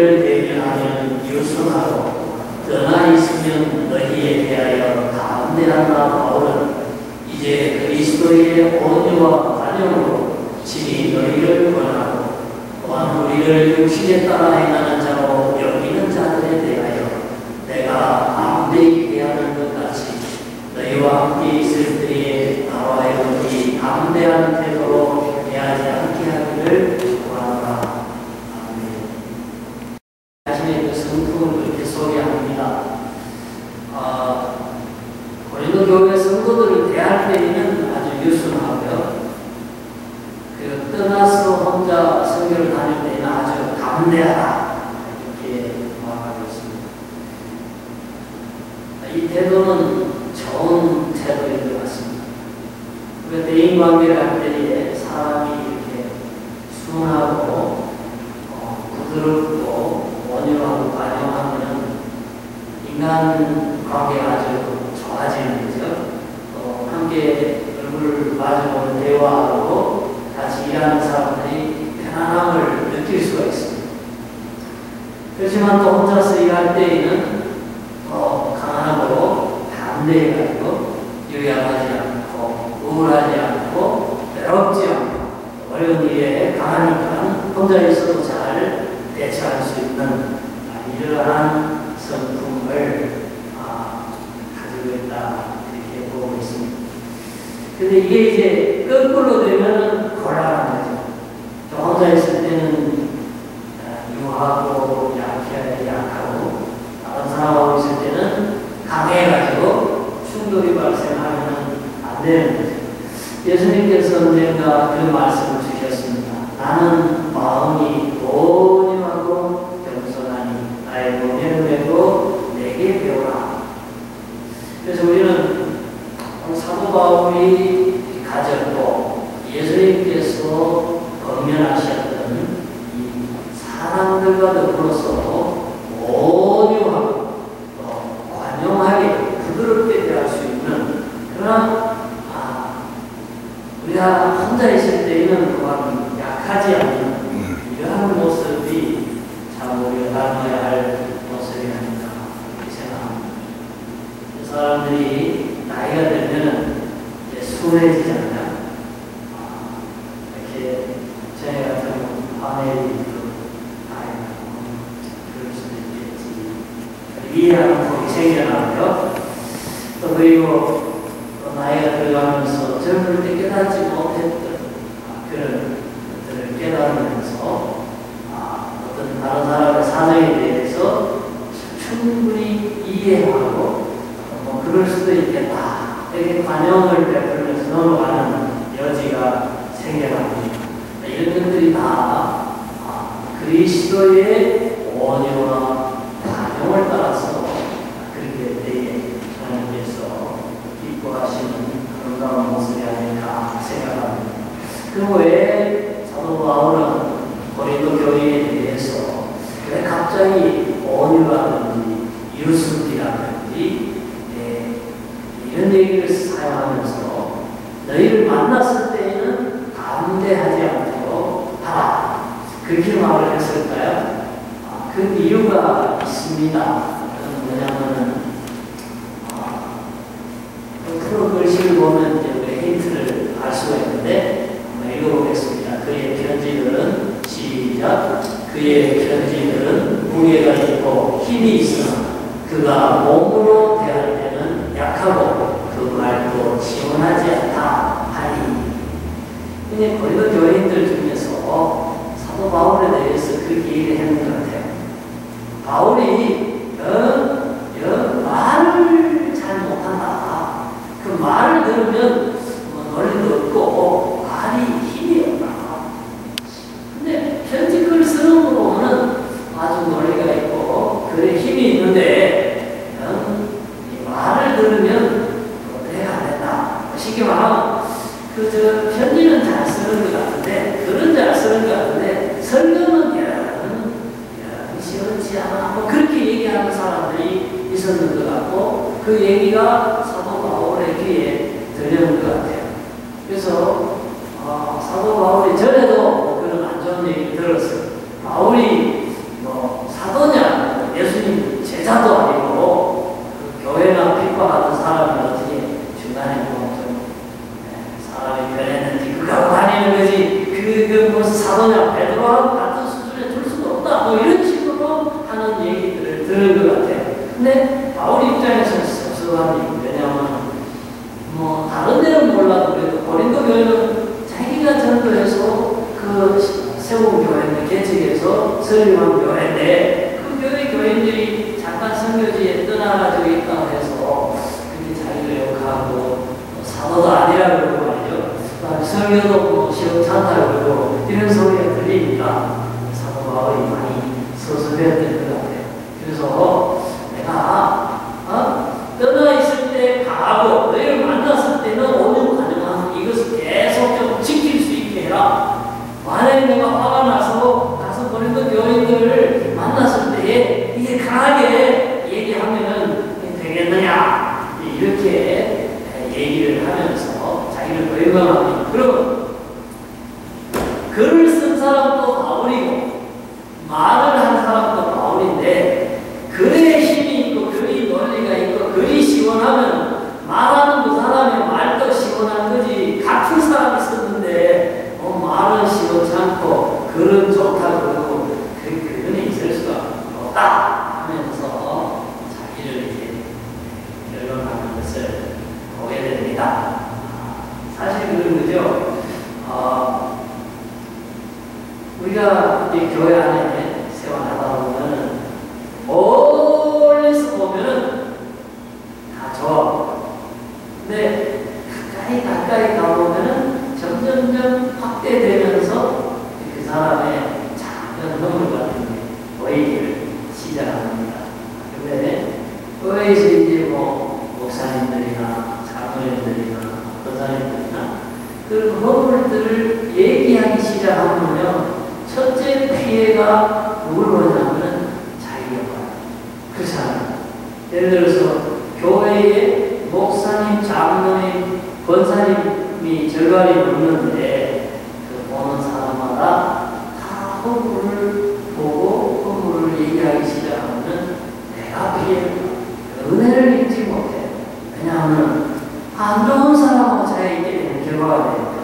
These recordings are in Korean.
너희를 대변하면 유순하고 떠나 있으면 너희에 대하여 담대한다. 바울은 이제 그리스도의 온유와 관용으로 친히 너희를 권하고 또한 우리를 육신에 따라 행하는 자로 여기는 자들에 대하여 내가 담대히 대하는 것 같이 너희와 함께 있을 때에 나와 여러분이 담대한 태도로 대하지 않게 하기를 구한다. 아멘. 자신의 그 성품을 그렇게 소개합니다. 고린도 교회 성도들을 대할 때에는 아주 유순하고요. 그리고 떠나서 혼자 선교를 다닐 때는 아주 담대하다. 이렇게 말하고 있습니다. 이 태도는 좋은 태도인 것 같습니다. 우리가 대인관계를 할 때에 사람이 이렇게 순하고 부드럽고 온유하고 관용하면 인간 관계가 아주 좋아지는 거죠. 또 함께 얼굴 마주보는 대화하고 같이 일하는 사람들이 편안함을 느낄 수가 있습니다. 그렇지만 또 혼자서 일할 때에는 강하고 담대해가지고 요양하지 않고 우울하지 않고 외롭지 않고 어려운 일에 강하니까 혼자 있어도 잘 대처할 수 있는 이러한 성품을 가지고 있다 이렇게 보고 있습니다. 근데 이게 이제 거꾸로 되면 곤란한 거죠. 또 혼자 있을 때는 유하고 약하고 다른 사람하고 있을 때는 강해가지고 충돌이 발생하면 안 되는 거죠. 예수님께서 언젠가 그런 말씀을 주셨습니다. 나는 마음이 온유하고 겸손하니 나의 모면을 메고 내게 배우라. 그래서 우리는 사도 바울이 가졌고 예수님께서 권면하셨던 이 사람들과 더불어서 온유하고 관용하게 부드럽게 대할 수 있는 그런 우리가 혼자 있을 때에는 그만 약하지 않는 이러한 모습이 참 우리가 닮아야 할 모습이 아닌가 이렇게 생각합니다. 사람들이 나이가 들면 이제 순해지잖아요. 이렇게 저희 같은 화내리고 그럴 수도 있겠지. 이해하는 폭이 생겨나고요. 또 그리고 나이가 들어가면서 젊을 때 깨닫지 못했던 그런 것들을 깨달으면서 어떤 다른 사람의 사정에 대해서 충분히 이해하고 그럴 수도 있겠다. 이렇게 관용을 베풀면서 넘어가는 여지가 생겨납니다. 이런 것들이 다 그리스도의 온유와 관용을 따라서 그렇게 되게 하나님께서 기뻐하시는 아름다운 모습이 아닐까 생각합니다. 그리고 왜 사도 바울은 고린도 교회에 대해서 왜 갑자기 온유라든지 유순이라든지 이런 얘기를 사용하면서 너희를 만났을 때에는 담대하지 않도록 하라. 그렇게 말을 했을까요? 그 이유가 있습니다. 뭐냐면은 프로 글씨를 보면 이제 우리 힌트를 알 수가 있는데 한번 읽어보겠습니다. 그의 편지들은 시작. 그의 편지들은 무게가 있고 힘이 있으나 그가 몸으로 대할 때는 약하고 그 말도 시원하지 않다 하니. 근데 고린도 교인들 중에서 사도 바울에 대해서 그렇게 얘기를 했는 것 같아요. 바울이 말을 잘 못한다. 그 말을 들으면 논리도 없고 말이 힘이 없다. 근데 편지글 쓰는 거 보면은 아주 논리가 있고 글에 힘이 있는데 이 말을 들으면 내가 안 된다. 쉽게 말하면 그저 편지는 잘 쓰는 것 같은데 글은 잘 쓰는 것 같은데 설교는 시원치 않아. 뭐 그렇게 얘기하는 사람들이 있었는 것 같고 그 얘기가 사도 바울의 귀에 들려온 것 같아요. 그래서 사도 바울이 전에도 그런 안 좋은 얘기를 들었어요. 바울이 베드로하고 같은 수준에 둘 수는 없다. 뭐 이런 식으로 하는 얘기들을 들은 것 같아요. 근데 바울 입장에서는 섭섭한 얘기. 왜냐하면 뭐 다른 데는 몰라도 그래도 고린도 교회는 자기가 전도해서 그 세운 교회인데 개척해서 설립한 교회인데 그 교회 교인들이 잠깐 선교지에 떠나가지고 있다고 해서 그렇게 자기를 욕하고 사도도 아니라 그러고 말이죠. 설교도 뭐 시험찮다고 그러고 이런 소리가 들리니까 사도 바울이 많이 서슴했던 것 같아요. 그래서 내가 떠나 있을 때 가고 너희를 만났을 때는 오늘 가능한 이것을 계속 좀 지킬 수 있게 해라. 만약에 내가 화가 나서 가서 고린도 교인들을 만났을 때에 이게 강하게 얘기하면은 되겠느냐 이렇게 얘기를 하면서 자기를 외면합니다. 그러면 글을 쓴 사람도 바울이고 말을 한 사람도 바울인데 글에 힘이 있고 글이 논리가 있고 글이 시원하면 말하는 그 사람의 말도 시원한 거지 같은 사람이 썼는데 말은 시원치 않고 글은 좋다고 그러고 그는 있을 수가 없다 하면서 자기를 이제 결론하는 것을 보게 됩니다. 사실 그런 거죠. 우리가 이 교회 안에 생활하다 보면은 멀리서 보면은 다 좋아. 근데 가까이 가보면은 점점점 확대되면서 그 사람의 작은 허물 같은 게 보이기를 시작합니다. 근데 교회에서 이제 뭐 목사님들이나 장로님들이나 권사님들이나 그 허물들을 얘기하기 시작하면요. 첫째 피해가 누굴 보냐면은 자기가 봐요. 그 사람. 예를 들어서 교회에 목사님, 장로님, 권사님이 절반이 넘는데 그 보는 사람마다 다 허물을 보고 허물을 얘기하기 시작하면 내가 피해를 은혜를 입지 못해. 왜냐하면 안 좋은 사람하고 자기가 있게 되는 결과가 되니까.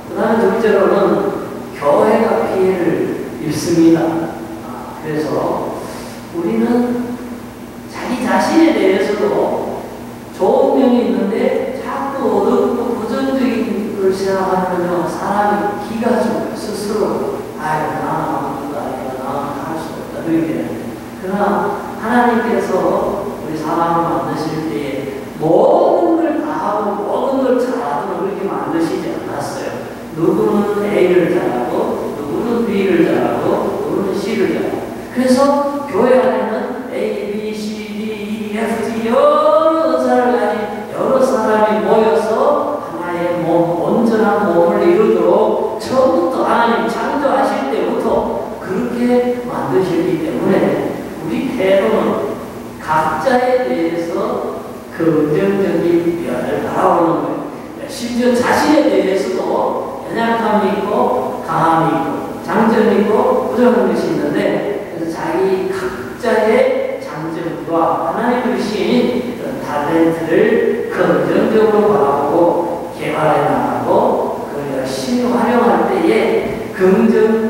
그 다음에 둘째로는 교회가 피해를 입습니다. 그래서 우리는 자기 자신에 대해서도 좋은 면이 있는데 자꾸 어둡고 부정적인 걸 생각하면요 사람이 기가 죽어요. 스스로 나는 아무것도 아니다. 나는 할 수 없다. 그렇게 되는데 그러나 하나님께서 우리 사람을 만드실 때에 모든 걸 다 하고 모든 걸 잘하도록 그렇게 만드시지 않았어요. 누구는 A를 잘하고 누구는 B를 잘하고 누구는 C를 잘하고 그래서 교회 안에는 A, B, C, D, E, F, G 여러 사람이 모여서 하나의 몸, 온전한 몸을 이루도록 처음부터 하나님 창조하실 때부터 그렇게 만드셨기 때문에 우리 태도는 각자에 대해서 긍정적인 면을 바라보는 거예요. 심지어 자신에 대해서도 연약함이 있고 강함이 있고 장점이 있고 부정한 것이 있는데 그래서 자기 각자의 장점과 하나님 주신 그런 탤런트를 긍정적으로 바라보고 개발해 나가고 그걸 열심히 활용할 때에 긍정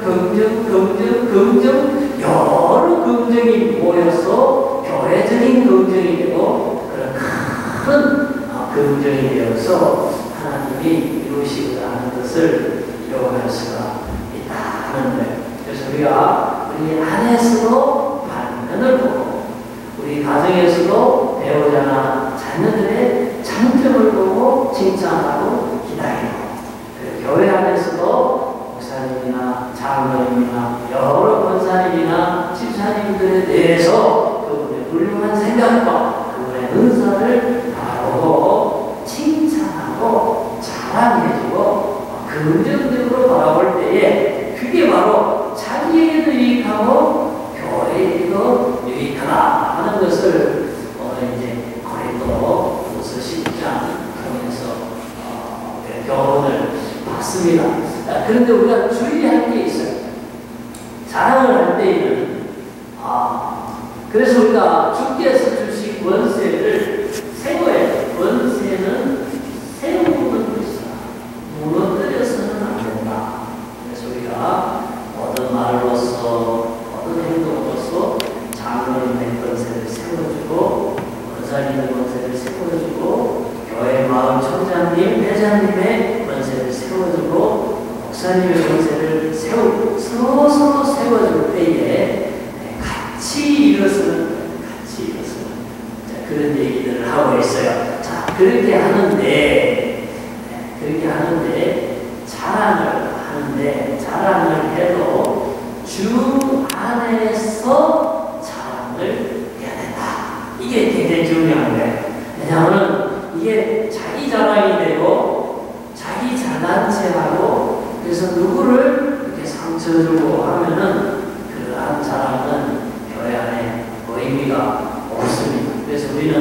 여러 긍정이 모여서 교회적인 긍정이 되고 그런 큰 긍정이 되어서 하나님이 이루시고자 하는 것을 이루어갈 수가 있다 하는 거예요. 그래서 우리가 우리 안에서도 반면을 보고 우리 가정에서도 배우자나 자녀들의 장점을 보고 칭찬하고 기다리고 교회 안에서도 목사님이나 장로님이나 여러 권사님이나 집사님들에 대해서 그분의 훌륭한 생각과 그분의 은사를 바라보고 칭찬하고 자랑해주고 긍정적으로 바라볼 때에 그게 바로 자기에게도 유익하고 교회에게도 유익하다 하는 것을 오늘 이제 고린도후서 10장 통해서 교훈을 받습니다. 그런데 우리가 주의할 게 있어요. 자랑을 할 때에는 그래서 우리가 주께서 주신 권세를 세워야 권세는 세우는 것이다. 무너뜨려서는 안 된다. 그래서 우리가 모든 말로써 어떤 행동으로써 장로님의 권세를 세워주고 권사님의 권세를 세워주고 교회 마을 총장님, 회장님의 권세를 세워주고 목사님의 권세를 서로 세워줄 때에 같이 일어서는 그런 얘기들을 하고 있어요. 자, 그렇게 하는데 자랑을 해도 주 안에서 자랑을 해야 된다. 이게 굉장히 중요한 거예요. 왜냐하면 이게 자기 자랑이 되고 자기 잘난 체하고 그래서 누구를 이렇게 상처 주고 하면은 그러한 자랑은 교회 안에 의미가 없습니다. 그래서 우리는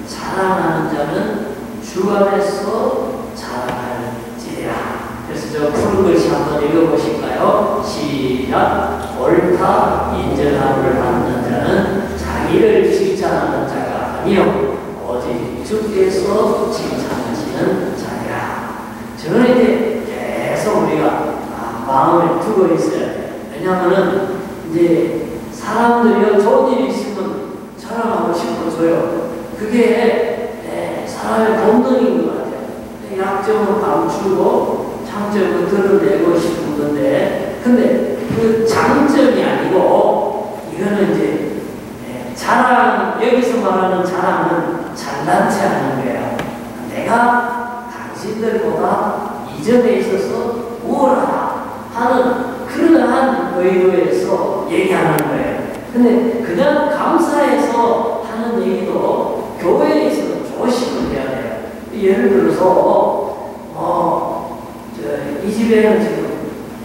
자랑하는 자는 주 안에서 자랑할지니라. 그래서 저 푸른 글씨 한번 읽어보실까요? 시작. 옳다 인정함을 받는 자는 자기를 칭찬하는 자가 아니요 오직 주께서 칭찬하시는 자니라. 저는 이제 계속 우리가 마음을 두고 있어야 돼요. 왜냐하면은 이제 사람들이 좋은 일이 있으면 자랑하고 싶어져요. 그게 사람의 본능인 것 같아요. 약점을 감추고 장점을 드러내고 싶은 건데, 근데 그 장점이 아니고 이거는 이제 자랑, 여기서 말하는 자랑은 잘난 체 하는 거예요. 내가 당신들보다 이전에 있어서 우월하다 하는 그러한 의도에서 얘기하는 거예요. 근데 그냥 감사해서 하는 얘기도 교회에 있어서 조심을 해야 돼요. 예를 들어서 이 집에는 지금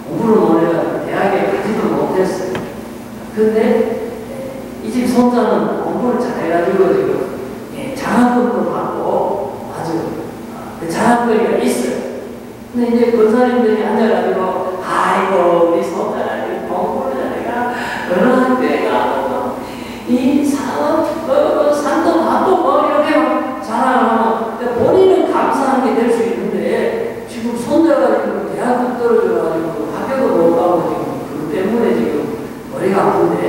공부를 못해가지고 대학에 가지도 못했어요. 근데 이 집 손자는 공부를 잘해가지고 지금 장학금도 받고 아주 그 장학금이 있어요. 근데 이제 권사님들이 앉아가지고 아이고 우리 손자가 공부를 잘해가 어느 학교에 가고 이 산도 밥도 뭐 이렇게 자랑하면 본인은 감사한 게 될 수 있는데 지금 손자가 지금 대학교 떨어져가지고 학교도 못 가고 지금 그것 때문에 지금 머리가 아픈데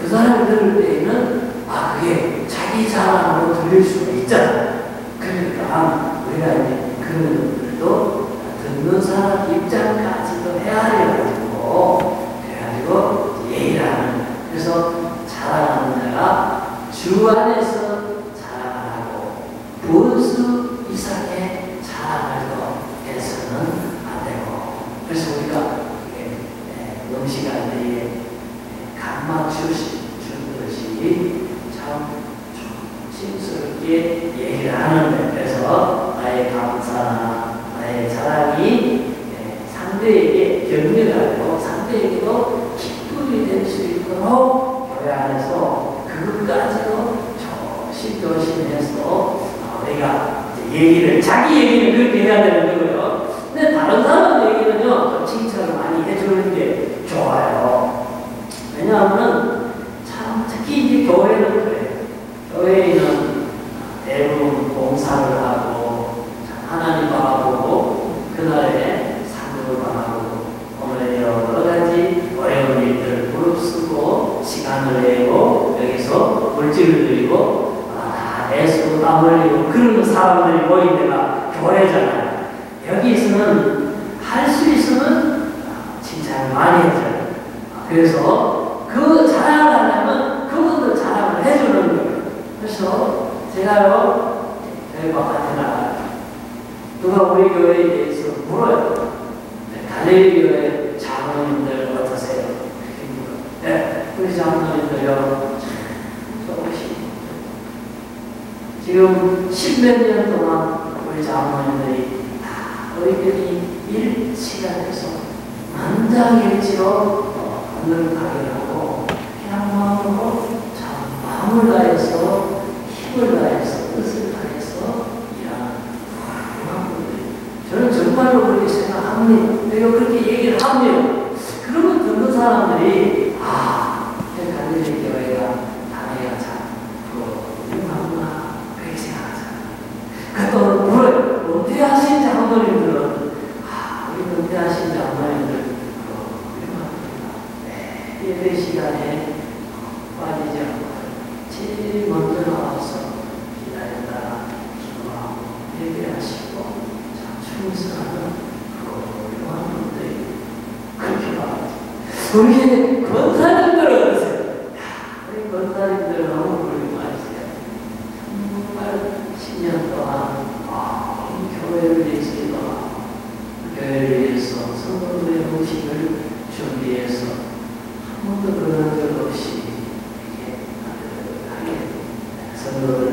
그 사람이 들을 때에는 그게 자기 자랑으로 들릴 수가 있잖아. 그러니까 우리가 이제 그런 것들도 듣는 사람 입장까지도 헤아려가지고 그래가지고 예의를 하는. 그래서 자랑하는 자가 주 안에서 자랑을 하고 분수 이상의 자랑을 해서는 안 되고. 그래서 우리가 음식할 때에 감막 주는 것이 참 조심스럽게 얘기를 하는데, 그래서 나의 감사나 나의 자랑이 상대에게 격려하고 상대에게도 기쁨이 될 수 있도록 교회 안에서 그것까지도 조심해서 우리가 얘기를, 자기 얘기는 그렇게 해야 되는 거고요. 근데 다른 사람 얘기는요, 칭찬을 많이 해주는 게 좋아요. 왜냐하면 참 특히 이제 교회는 그래요. 교회에는 대부분 봉사를 하고 하나님 바라보고 그날에 상급을 바라보고 오늘 여러 가지 어려운 일들을 무릅쓰고 시간을 내고 여기서 물질을 드리고 애쓰고 땀 흘리고 그런 사람들이 모인 데가 교회잖아요. 여기서는 할 수 있으면 칭찬을 많이 해줘요. 그래서 그 자랑을 하려면 그분들 자랑을 해주는 거예요. 그래서 제가요, 저희 바깥에 나가요. 누가 우리 교회에 대해서 물어요. 갈릴리 교회 장로님들 어떠세요? 네, 우리 장로님들요, 조금씩. 지금 10몇 년 동안 우리 장로님들이 우리들이 일치가 돼서 만장일치로 오늘 가게 하고 그냥 마음으로 참 마음을 다해서 힘을 다해서 뜻을 다해서 일하는 분들. 저는 정말로 그렇게 생각합니다. 내가 그렇게 얘기를 합니다. 그러면 듣는 사람들이 갈릴리 교회가 다니가 참 훌륭하구나 그렇게 생각하잖아요. 또 물어요. 은퇴하신 장로님들은 우리 은퇴하신 장로님들 훌륭합니다. 네. 예배 시간에 빠지지 않고 제일 먼저 나와서 기다렸다가 기도하고 예배하시고 참 충성하는 훌륭한 분들이 그렇게 나와요. 우리 권사님들은 어떠세요? 우리 권사님들은 너무 훌륭하세요. 정말 10년 동안 교회를 위해서 기도하고 교회를 위해서 성도들의 음식을 준비해서 한 번도 그런 적 없이 이렇게 성도들을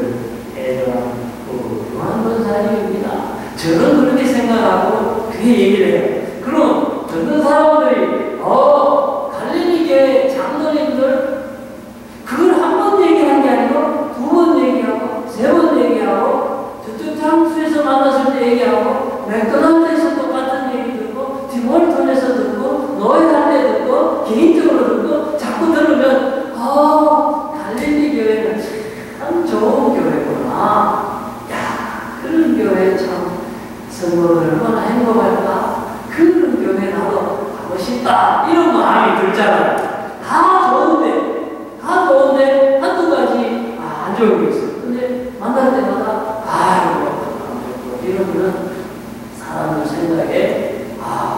애도하는 훌륭한 권사님입니다. 저는 그렇게 생각하고 그렇게 얘기를 해요. 그럼 듣는 사람들이 갈릴리교회 장로님들 그걸 한 번 얘기한 게 아니고 두 번 얘기하고 세 번 얘기하고 저쪽 장소에서 만났을 때 얘기하고 맥도날드에서 똑같은 얘기 듣고 디몰턴에서 듣고 노예할 때 듣고 개인적으로 듣고 자꾸 들으면 갈릴리 교회는 참 좋은 교회구나. 야, 그런 교회 참 성도들 얼마나 행복할까. 그런 교회 나도 가고 싶다. 이런 마음이 들잖아요. 다 좋은데 한두 가지 안 좋은 게 있어요. 근데 만날 때마다 이거 이러면 사람들 생각에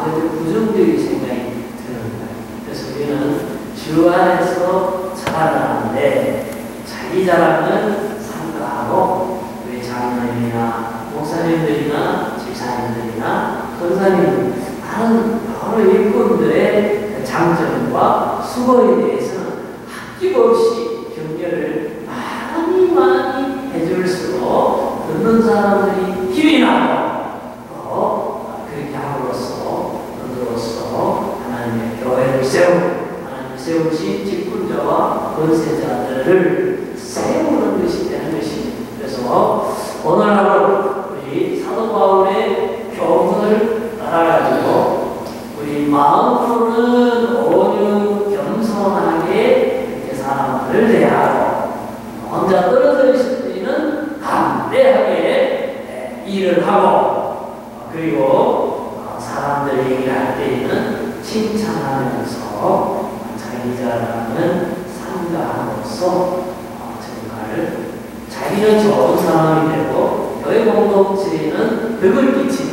그래도 부정적인 생각이 드는 거예요. 그래서 우리는 주 안에서 자라나는데 자기 자랑은 삼가하고 우리 장로님이나 목사님들이나 집사님들이나 권사님들 다른 여러 일꾼들의 장점과 수고에 대해서는 아낌없이 격려를 많이 해줄수록 듣는 사람들이 힘이 나고 그렇게 함으로써 너로서 하나님의 교회를 하나님을 세우신 직분자와 권세자들을 세우는 것이 되는 것입니다. 그래서 오늘 하루 우리 사도 바울의 교훈을 따라가지고 우리 마음으로는 온유 겸손하게 이렇게 사람을 대하고 혼자 떨어져 있을 때는 담대하게 일을 하고 그리고 사람들 얘기할 때에는 칭찬하면서 자기 자랑은 삼가함으로써 정말 자기는 좋은 사람이 되고 교회 공동체에는 덕을 끼치는